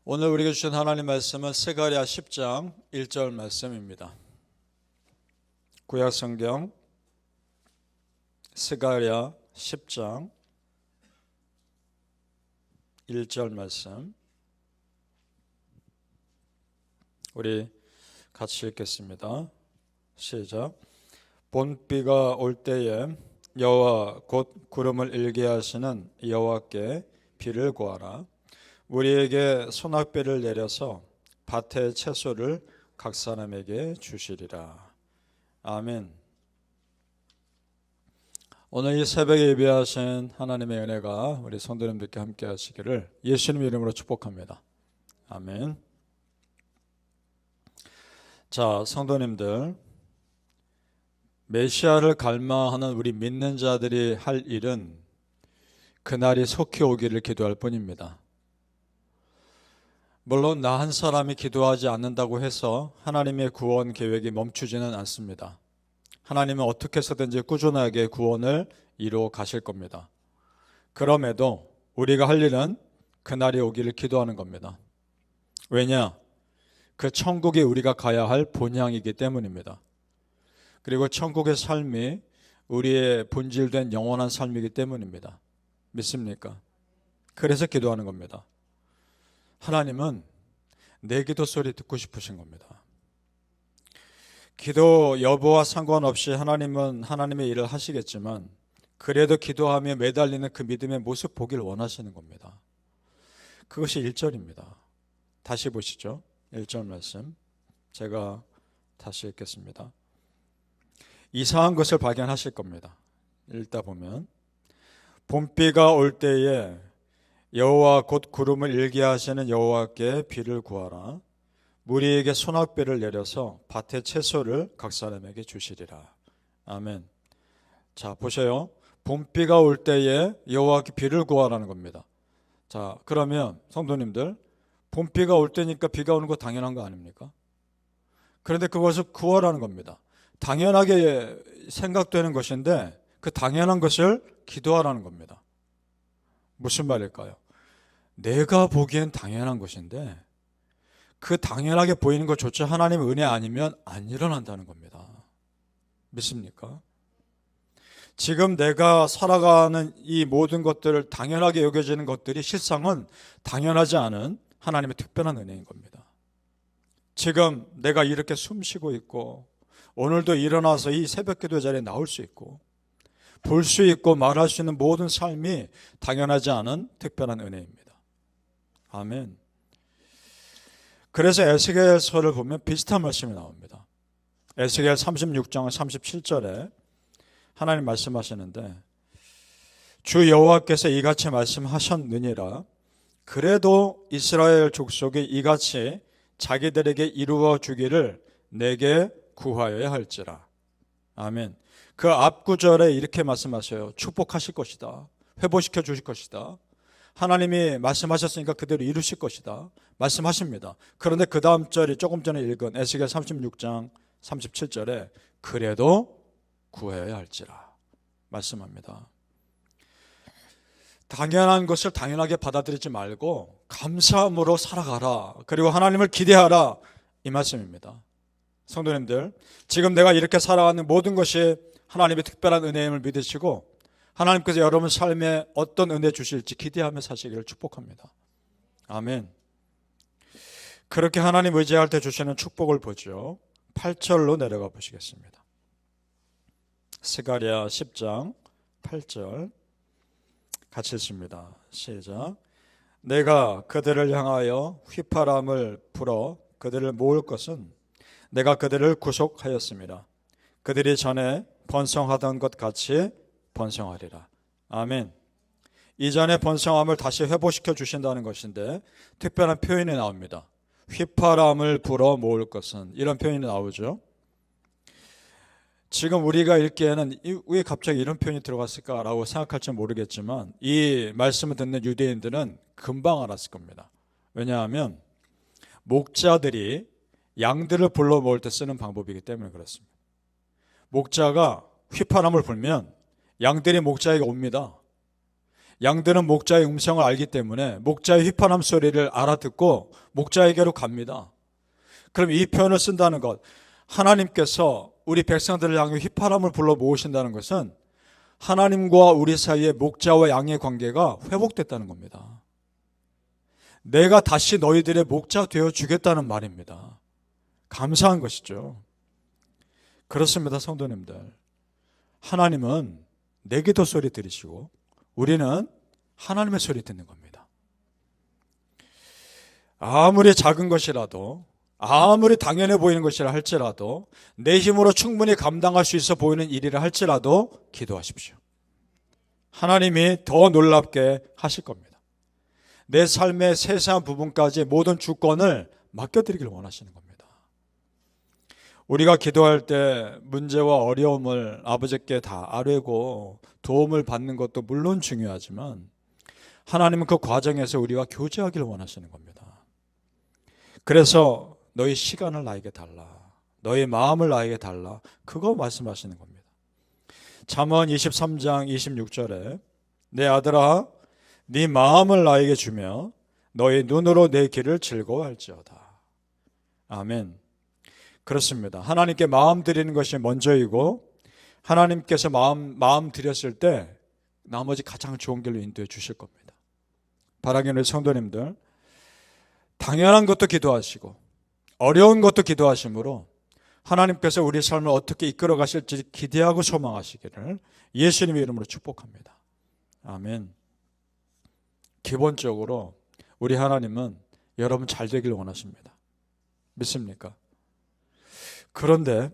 오늘 우리에게 주신 하나님 말씀은 스가랴 10장 1절 말씀입니다. 구약성경 스가랴 10장 1절 말씀, 우리 같이 읽겠습니다. 시작. 봄비가 올 때에 여호와 곧 구름을 일게 하시는 여호와께 비를 구하라. 우리에게 소낙비를 내려서 밭의 채소를 각 사람에게 주시리라. 아멘. 오늘 이 새벽에 예배하신 하나님의 은혜가 우리 성도님들께 함께 하시기를 예수님 이름으로 축복합니다. 아멘. 자, 성도님들, 메시아를 갈망하는 우리 믿는 자들이 할 일은 그날이 속히 오기를 기도할 뿐입니다. 물론 나 한 사람이 기도하지 않는다고 해서 하나님의 구원 계획이 멈추지는 않습니다. 하나님은 어떻게 해서든지 꾸준하게 구원을 이루어 가실 겁니다. 그럼에도 우리가 할 일은 그날이 오기를 기도하는 겁니다. 왜냐? 그 천국이 우리가 가야 할 본향이기 때문입니다. 그리고 천국의 삶이 우리의 본질된 영원한 삶이기 때문입니다. 믿습니까? 그래서 기도하는 겁니다. 하나님은 내 기도 소리 듣고 싶으신 겁니다. 기도 여부와 상관없이 하나님은 하나님의 일을 하시겠지만 그래도 기도하며 매달리는 그 믿음의 모습 보길 원하시는 겁니다. 그것이 1절입니다. 다시 보시죠. 1절 말씀 제가 다시 읽겠습니다. 이상한 것을 발견하실 겁니다. 읽다 보면 봄비가 올 때에 여호와 곧 구름을 일게 하시는 여호와께 비를 구하라. 무리에게 소낙비를 내려서 밭의 채소를 각 사람에게 주시리라. 아멘. 자, 보세요. 봄비가 올 때에 여호와께 비를 구하라는 겁니다. 자, 그러면 성도님들, 봄비가 올 때니까 비가 오는 거 당연한 거 아닙니까? 그런데 그것을 구하라는 겁니다. 당연하게 생각되는 것인데 그 당연한 것을 기도하라는 겁니다. 무슨 말일까요? 내가 보기엔 당연한 것인데 그 당연하게 보이는 것조차 하나님의 은혜 아니면 안 일어난다는 겁니다. 믿습니까? 지금 내가 살아가는 이 모든 것들을 당연하게 여겨지는 것들이 실상은 당연하지 않은 하나님의 특별한 은혜인 겁니다. 지금 내가 이렇게 숨 쉬고 있고 오늘도 일어나서 이 새벽기도 자리에 나올 수 있고 볼 수 있고 말할 수 있는 모든 삶이 당연하지 않은 특별한 은혜입니다. 아멘. 그래서 에스겔서를 보면 비슷한 말씀이 나옵니다. 에스겔 36장 37절에 하나님 말씀하시는데 주 여호와께서 이같이 말씀하셨느니라. 그래도 이스라엘 족속이 이같이 자기들에게 이루어 주기를 내게 구하여야 할지라. 아멘. 그 앞구절에 이렇게 말씀하셔요. 축복하실 것이다. 회복시켜 주실 것이다. 하나님이 말씀하셨으니까 그대로 이루실 것이다. 말씀하십니다. 그런데 그 다음 절이 조금 전에 읽은 에스겔 36장 37절에 그래도 구해야 할지라 말씀합니다. 당연한 것을 당연하게 받아들이지 말고 감사함으로 살아가라. 그리고 하나님을 기대하라. 이 말씀입니다. 성도님들, 지금 내가 이렇게 살아가는 모든 것이 하나님의 특별한 은혜임을 믿으시고 하나님께서 여러분 삶에 어떤 은혜 주실지 기대하며 사시기를 축복합니다. 아멘. 그렇게 하나님 의지할 때 주시는 축복을 보죠. 8절로 내려가 보시겠습니다. 스가랴 10장 8절 같이 읽습니다. 시작. 내가 그들을 향하여 휘파람을 불어 그들을 모을 것은 내가 그들을 구속하였습니다. 그들이 전에 번성하던 것 같이 번성하리라. 아멘. 이전에 번성함을 다시 회복시켜 주신다는 것인데 특별한 표현이 나옵니다. 휘파람을 불어 모을 것은, 이런 표현이 나오죠. 지금 우리가 읽기에는 왜 갑자기 이런 표현이 들어갔을까라고 생각할지 모르겠지만 이 말씀을 듣는 유대인들은 금방 알았을 겁니다. 왜냐하면 목자들이 양들을 불러 모을 때 쓰는 방법이기 때문에 그렇습니다. 목자가 휘파람을 불면 양들이 목자에게 옵니다. 양들은 목자의 음성을 알기 때문에 목자의 휘파람 소리를 알아듣고 목자에게로 갑니다. 그럼 이 표현을 쓴다는 것, 하나님께서 우리 백성들을 향해 휘파람을 불러 모으신다는 것은 하나님과 우리 사이의 목자와 양의 관계가 회복됐다는 겁니다. 내가 다시 너희들의 목자 되어 주겠다는 말입니다. 감사한 것이죠. 그렇습니다, 성도님들. 하나님은 내 기도 소리 들으시고 우리는 하나님의 소리 듣는 겁니다. 아무리 작은 것이라도, 아무리 당연해 보이는 것이라 할지라도, 내 힘으로 충분히 감당할 수 있어 보이는 일이라 할지라도 기도하십시오. 하나님이 더 놀랍게 하실 겁니다. 내 삶의 세세한 부분까지 모든 주권을 맡겨드리길 원하시는 겁니다. 우리가 기도할 때 문제와 어려움을 아버지께 다 아뢰고 도움을 받는 것도 물론 중요하지만 하나님은 그 과정에서 우리와 교제하기를 원하시는 겁니다. 그래서 너희 시간을 나에게 달라, 너희 마음을 나에게 달라, 그거 말씀하시는 겁니다. 잠언 23장 26절에 내 아들아 네 마음을 나에게 주며 너희 눈으로 내 길을 즐거워할지어다. 아멘. 그렇습니다. 하나님께 마음 드리는 것이 먼저이고 하나님께서 마음 드렸을 때 나머지 가장 좋은 길로 인도해 주실 겁니다. 바라기는 성도님들, 당연한 것도 기도하시고 어려운 것도 기도하심으로 하나님께서 우리 삶을 어떻게 이끌어 가실지 기대하고 소망하시기를 예수님의 이름으로 축복합니다. 아멘. 기본적으로 우리 하나님은 여러분 잘 되기를 원하십니다. 믿습니까? 그런데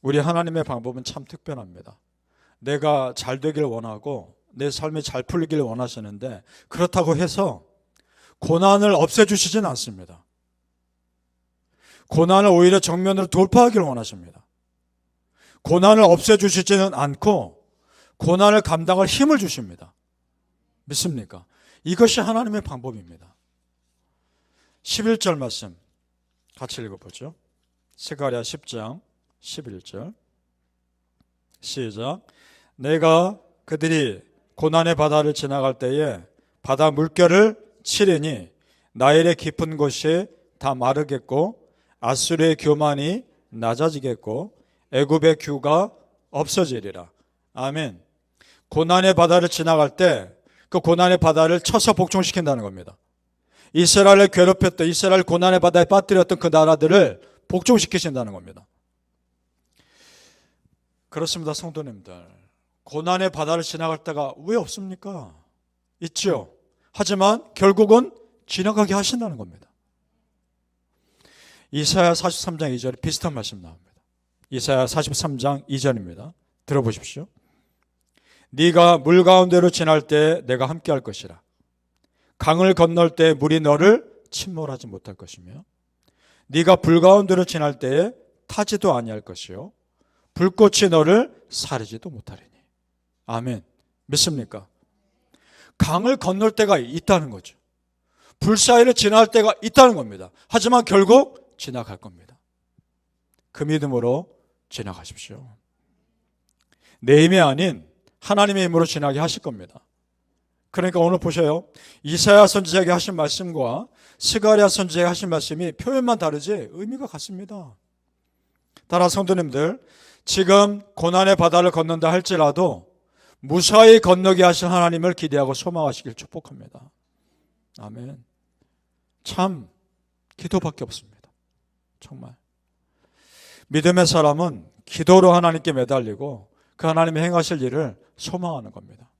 우리 하나님의 방법은 참 특별합니다. 내가 잘 되길 원하고 내 삶이 잘 풀리길 원하시는데 그렇다고 해서 고난을 없애주시진 않습니다. 고난을 오히려 정면으로 돌파하기를 원하십니다. 고난을 없애주시지는 않고 고난을 감당할 힘을 주십니다. 믿습니까? 이것이 하나님의 방법입니다. 11절 말씀 같이 읽어보죠. 스가랴 10장 11절 시작. 내가 그들이 고난의 바다를 지나갈 때에 바다 물결을 치리니 나일의 깊은 곳이 다 마르겠고 아수르의 교만이 낮아지겠고 애굽의 규가 없어지리라. 아멘. 고난의 바다를 지나갈 때 그 고난의 바다를 쳐서 복종시킨다는 겁니다. 이스라엘을 괴롭혔던, 이스라엘 고난의 바다에 빠뜨렸던 그 나라들을 복종시키신다는 겁니다. 그렇습니다, 성도님들. 고난의 바다를 지나갈 때가 왜 없습니까? 있죠. 하지만 결국은 지나가게 하신다는 겁니다. 이사야 43장 2절에 비슷한 말씀 나옵니다. 이사야 43장 2절입니다. 들어보십시오. 네가 물 가운데로 지날 때 내가 함께 할 것이라. 강을 건널 때 물이 너를 침몰하지 못할 것이며 네가 불 가운데로 지날 때에 타지도 아니할 것이요 불꽃이 너를 사르지도 못하리니. 아멘. 믿습니까? 강을 건널 때가 있다는 거죠. 불 사이를 지날 때가 있다는 겁니다. 하지만 결국 지나갈 겁니다. 그 믿음으로 지나가십시오. 내 힘이 아닌 하나님의 힘으로 지나게 하실 겁니다. 그러니까 오늘 보셔요. 이사야 선지자에게 하신 말씀과 스가랴 선지자에게 하신 말씀이 표현만 다르지 의미가 같습니다. 따라 성도님들, 지금 고난의 바다를 건넌다 할지라도 무사히 건너게 하신 하나님을 기대하고 소망하시길 축복합니다. 아멘. 참 기도밖에 없습니다. 정말. 믿음의 사람은 기도로 하나님께 매달리고 그 하나님이 행하실 일을 소망하는 겁니다.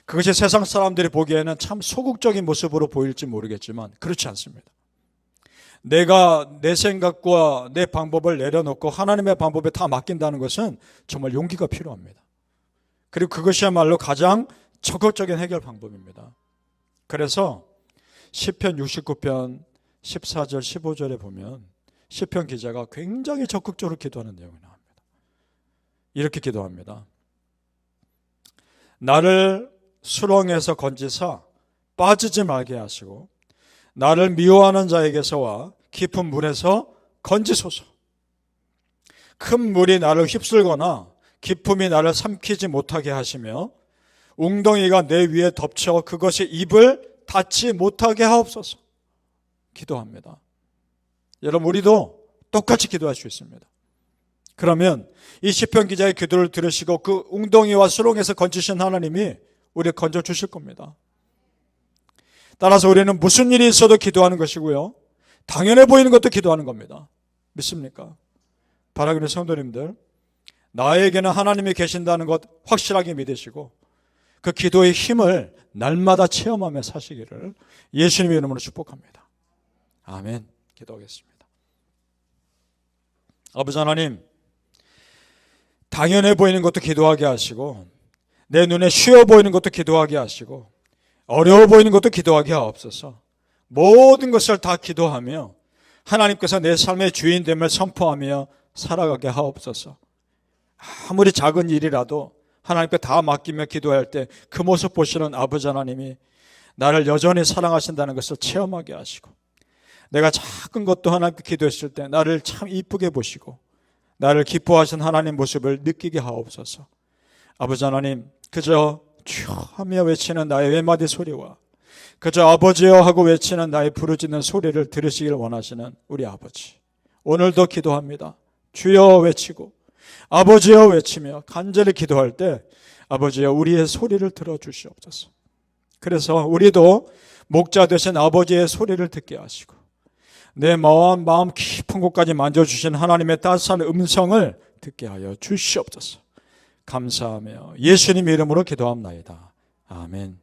그것이 세상 사람들이 보기에는 참 소극적인 모습으로 보일지 모르겠지만 그렇지 않습니다. 내가 내 생각과 내 방법을 내려놓고 하나님의 방법에 다 맡긴다는 것은 정말 용기가 필요합니다. 그리고 그것이야말로 가장 적극적인 해결 방법입니다. 그래서 시편 69편 14절 15절에 보면 시편 기자가 굉장히 적극적으로 기도하는 내용이 나옵니다. 이렇게 기도합니다. 나를 수렁에서 건지사 빠지지 말게 하시고 나를 미워하는 자에게서와 깊은 물에서 건지소서. 큰 물이 나를 휩쓸거나 깊음이 나를 삼키지 못하게 하시며 웅덩이가 내 위에 덮쳐 그것이 입을 닫지 못하게 하옵소서. 기도합니다. 여러분, 우리도 똑같이 기도할 수 있습니다. 그러면 이 시편 기자의 기도를 들으시고 그 웅덩이와 수렁에서 건지신 하나님이 우리를 건져 주실 겁니다. 따라서 우리는 무슨 일이 있어도 기도하는 것이고요, 당연해 보이는 것도 기도하는 겁니다. 믿습니까? 바라기는 성도님들, 나에게는 하나님이 계신다는 것 확실하게 믿으시고 그 기도의 힘을 날마다 체험하며 사시기를 예수님의 이름으로 축복합니다. 아멘. 기도하겠습니다. 아버지 하나님, 당연해 보이는 것도 기도하게 하시고 내 눈에 쉬워 보이는 것도 기도하게 하시고 어려워 보이는 것도 기도하게 하옵소서. 모든 것을 다 기도하며 하나님께서 내 삶의 주인됨을 선포하며 살아가게 하옵소서. 아무리 작은 일이라도 하나님께 다 맡기며 기도할 때 그 모습 보시는 아버지 하나님이 나를 여전히 사랑하신다는 것을 체험하게 하시고, 내가 작은 것도 하나님께 기도했을 때 나를 참 이쁘게 보시고 나를 기뻐하신 하나님 모습을 느끼게 하옵소서. 아버지 하나님, 그저 주여 하며 외치는 나의 외마디 소리와 그저 아버지여 하고 외치는 나의 부르짖는 소리를 들으시길 원하시는 우리 아버지, 오늘도 기도합니다. 주여 외치고 아버지여 외치며 간절히 기도할 때 아버지여 우리의 소리를 들어주시옵소서. 그래서 우리도 목자 되신 아버지의 소리를 듣게 하시고 내 마음 깊은 곳까지 만져주신 하나님의 따스한 음성을 듣게 하여 주시옵소서. 감사하며 예수님의 이름으로 기도합나이다. 아멘.